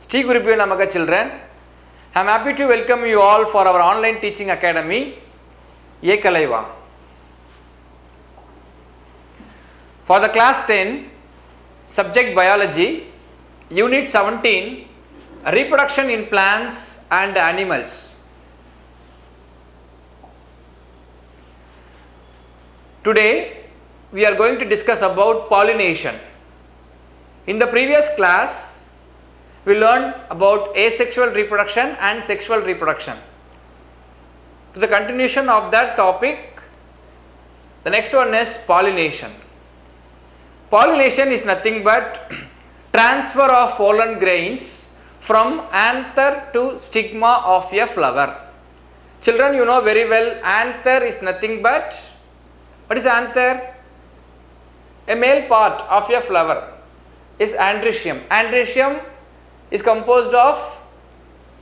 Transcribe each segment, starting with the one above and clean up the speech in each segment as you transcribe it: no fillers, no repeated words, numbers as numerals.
Shri Gurubhyo Namaha children. I am happy to welcome you all for our online teaching academy, Ekalaiva. For the class 10, subject biology, unit 17, reproduction in plants and animals. Today, we are going to discuss about pollination. In the previous class, we learned about asexual reproduction and sexual reproduction. To the continuation of that topic, the next one is pollination. Pollination is nothing but transfer of pollen grains from anther to stigma of a flower. Children, you know very well, anther is nothing but, what is anther? A male part of a flower is androecium. Androecium is composed of,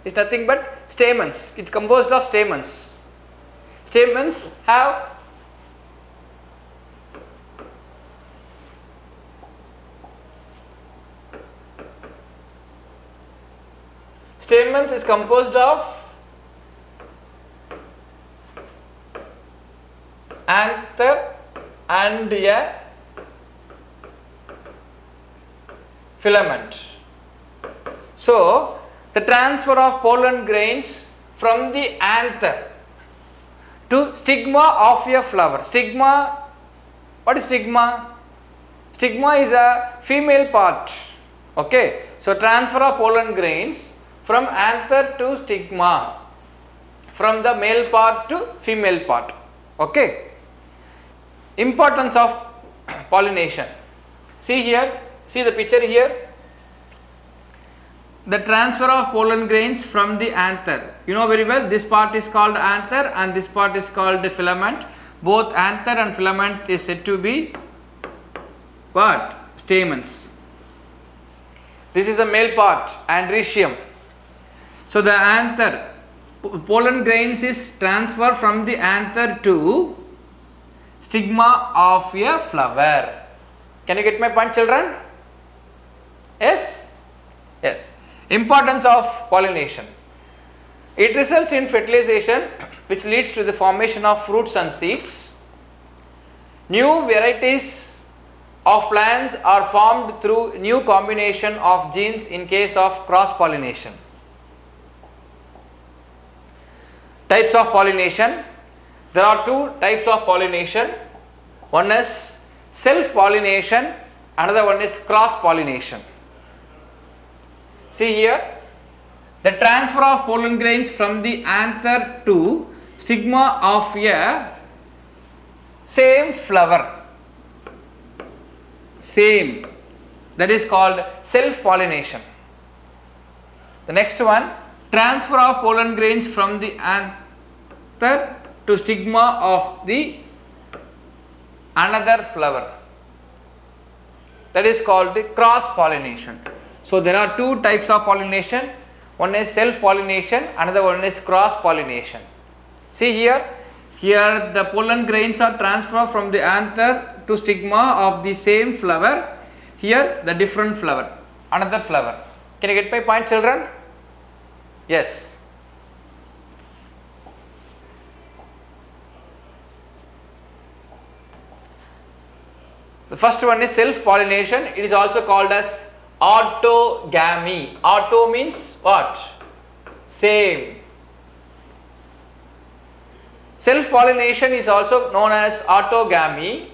is nothing but stamens. It's composed of stamens. Stamens have stamens is composed of anther and a filament. So, the transfer of pollen grains from the anther to stigma of a flower. Stigma, what is stigma? Stigma is a female part. Okay. So, transfer of pollen grains from anther to stigma, from the male part to female part. Okay. Importance of pollination. See here, see the picture here. The transfer of pollen grains from the anther. You know very well, this part is called anther and this part is called the filament. Both anther and filament is said to be what? Stamens. This is the male part, androecium. So the anther, pollen grains is transferred from the anther to stigma of a flower. Can you get my point, children? Yes? Yes. Importance of pollination. It results in fertilization, which leads to the formation of fruits and seeds. New varieties of plants are formed through new combination of genes in case of cross pollination. Types of pollination. There are two types of pollination. One is self pollination, another one is cross pollination. See here, the transfer of pollen grains from the anther to stigma of a same flower, same, that is called self pollination. The next one, transfer of pollen grains from the anther to stigma of the another flower, that is called the cross pollination. So there are two types of pollination. One is self pollination, another one is cross pollination. See here, here the pollen grains are transferred from the anther to stigma of the same flower. Here the different flower, another flower. Can you get my point, children? Yes. The first one is self pollination. It is also called as autogamy. Auto means what? Same. Self pollination is also known as autogamy.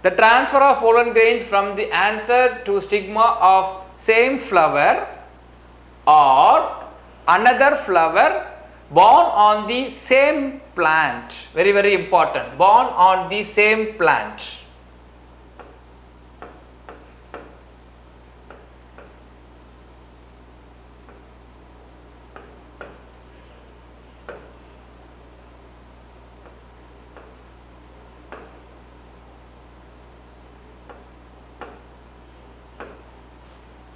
The transfer of pollen grains from the anther to stigma of same flower or another flower born on the same plant. Very, very important. Born on the same plant.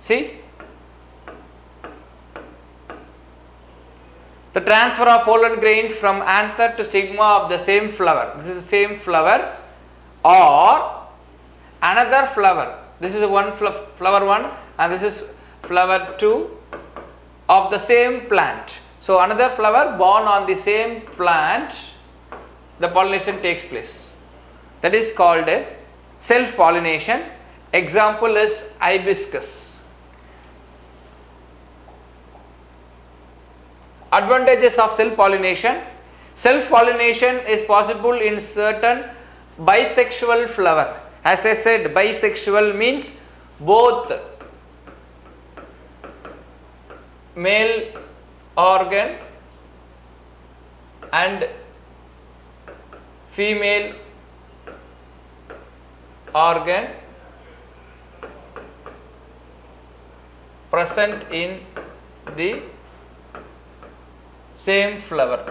See, the transfer of pollen grains from anther to stigma of the same flower. This is the same flower or another flower. This is one flower one and this is flower 2 of the same plant. So another flower born on the same plant, the pollination takes place. That is called a self-pollination. Example is hibiscus. Advantages of self-pollination. Self-pollination is possible in certain bisexual flower. As I said, bisexual means both male organ and female organ present in the same flower.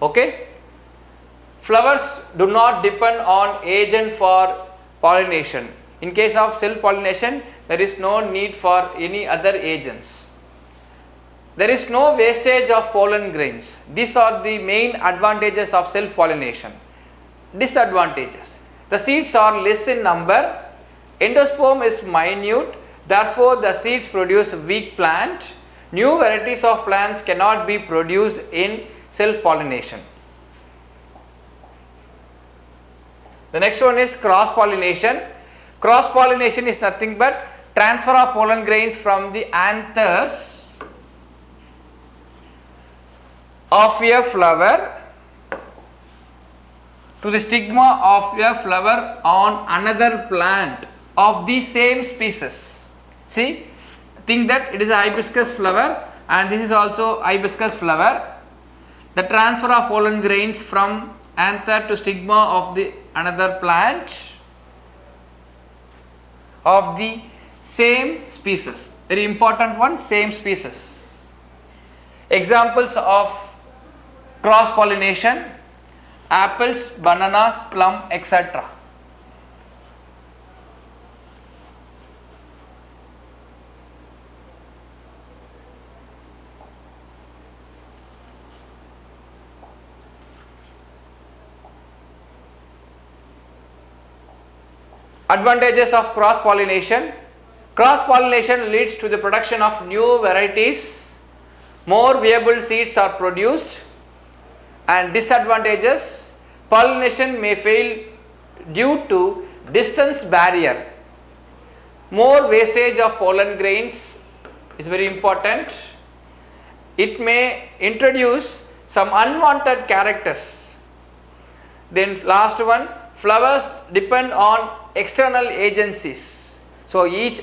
Okay? Flowers do not depend on agent for pollination. In case of self-pollination, there is no need for any other agents. There is no wastage of pollen grains. These are the main advantages of self-pollination. Disadvantages. The seeds are less in number. Endosperm is minute. Therefore, the seeds produce weak plant. New varieties of plants cannot be produced in self-pollination. The next one is cross-pollination. Cross-pollination is nothing but transfer of pollen grains from the anthers of a flower to the stigma of a flower on another plant of the same species. See, think that it is a hibiscus flower and this is also hibiscus flower. The transfer of pollen grains from anther to stigma of the another plant of the same species. Very important one, same species. Examples of cross pollination: apples, bananas, plum, etc. Advantages of cross pollination. Cross pollination leads to the production of new varieties. More viable seeds are produced. And disadvantages: pollination may fail due to distance barrier. More wastage of pollen grains is very important. It may introduce some unwanted characters. Then last one, flowers depend on external agencies. So each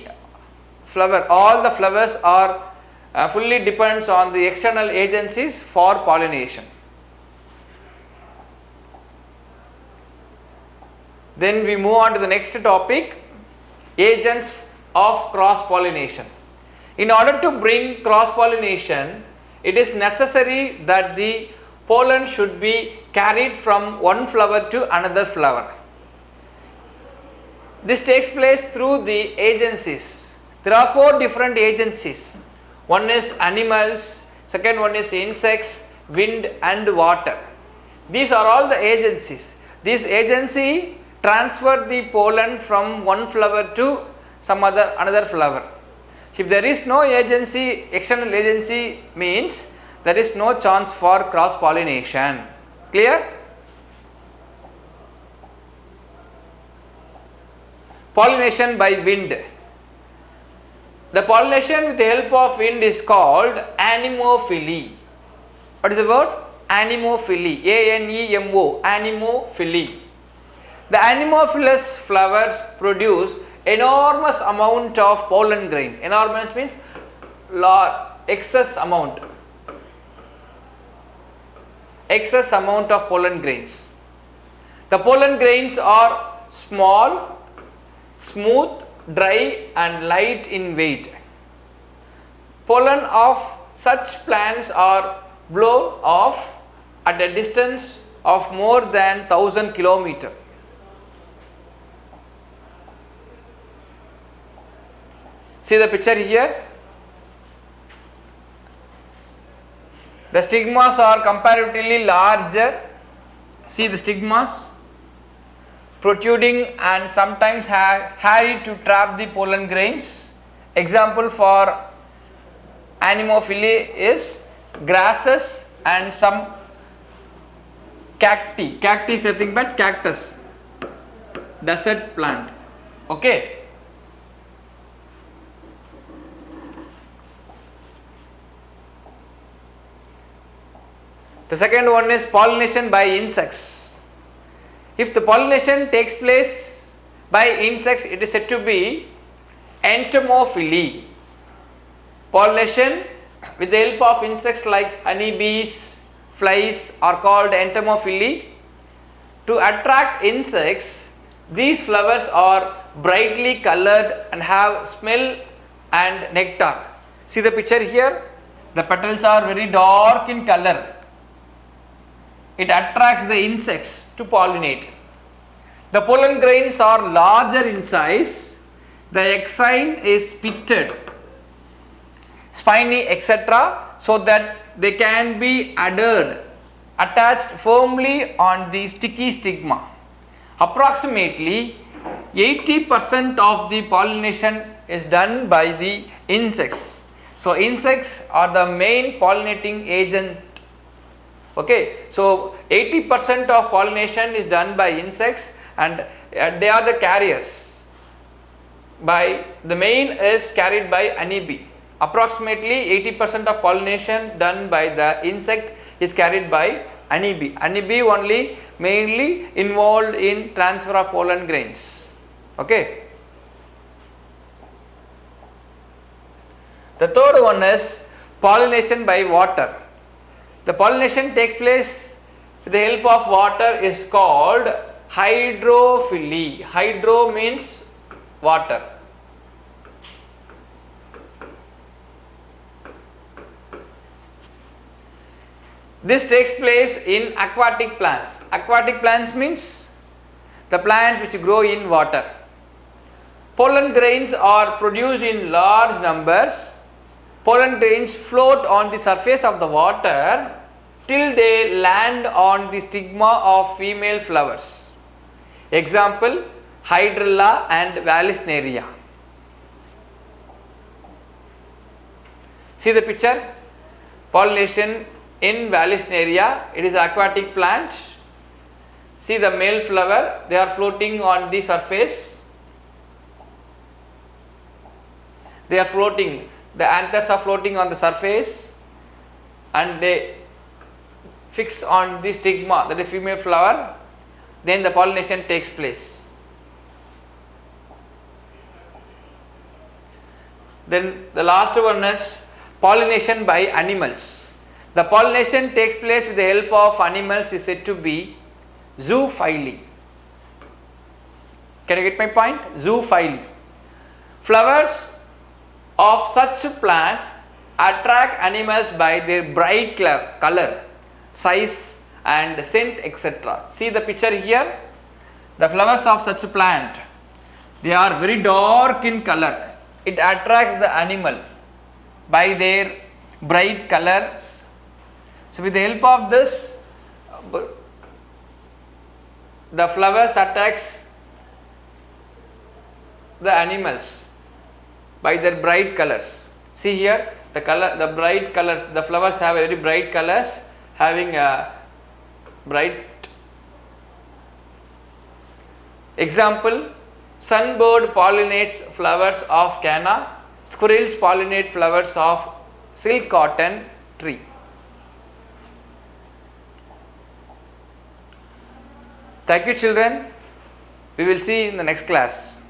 flower, all the flowers are fully depends on the external agencies for pollination. Then we move on to the next topic, agents of cross pollination. In order to bring cross pollination, it is necessary that the pollen should be carried from one flower to another flower. This takes place through the agencies. There are 4 different agencies. One is animals, second one is insects, wind and water. These are all the agencies. This agency transfer the pollen from one flower to some another flower. If there is no agency, external agency means there is no chance for cross pollination. Clear? Pollination by wind. The pollination with the help of wind is called anemophily. What is the word? Anemophily. A-N-E-M-O. Anemophily. The anemophilous flowers produce enormous amount of pollen grains. Enormous means large, excess amount. Excess amount of pollen grains. The pollen grains are small, smooth, dry and light in weight. Pollen of such plants are blown off at a distance of more than 1000 km. See the picture here. The stigmas are comparatively larger. See the stigmas. protruding and sometimes hairy to trap the pollen grains. Example for anemophily is grasses and some cacti. Cacti is nothing but cactus, desert plant. Okay. The second one is pollination by insects. If the pollination takes place by insects, it is said to be entomophily. Pollination with the help of insects like honeybees, flies are called entomophily. To attract insects, these flowers are brightly colored and have smell and nectar. See the picture here, the petals are very dark in color. It attracts the insects to pollinate. The pollen grains are larger in size. The exine is pitted, spiny, etc., so that they can be adhered, attached firmly on the sticky stigma. Approximately 80% of the pollination is done by the insects. So, insects are the main pollinating agent. Okay, so 80% of pollination is done by insects and they are the carriers. By the main is carried by honeybee. Approximately 80% of pollination done by the insect is carried by honeybee. Honeybee only mainly involved in transfer of pollen grains. Okay. The third one is pollination by water. The pollination takes place with the help of water is called hydrophily. Hydro means water. This takes place in aquatic plants. Aquatic plants means the plant which grow in water. Pollen grains are produced in large numbers. Pollen grains float on the surface of the water till they land on the stigma of female flowers. Example, Hydrilla and Vallisneria. See the picture, pollination in Vallisneria, it is aquatic plant. See the male flower, they are floating on the surface. They are floating, the anthers are floating on the surface and they fix on the stigma, that is female flower, then the pollination takes place. Then the last one is pollination by animals. The pollination takes place with the help of animals is said to be zoophily. Can you get my point? Zoophily. Flowers of such plants attract animals by their bright color, size and scent, etc. See the picture here, the flowers of such a plant, they are very dark in color. It attracts the animal by their bright colors. So, with the help of this, the flowers attacks the animals by their bright colors. See here, the color, the bright colors, the flowers have very bright colors, having a bright. Example, sunbird pollinates flowers of canna, squirrels pollinate flowers of silk cotton tree. Thank you children, we will see in the next class.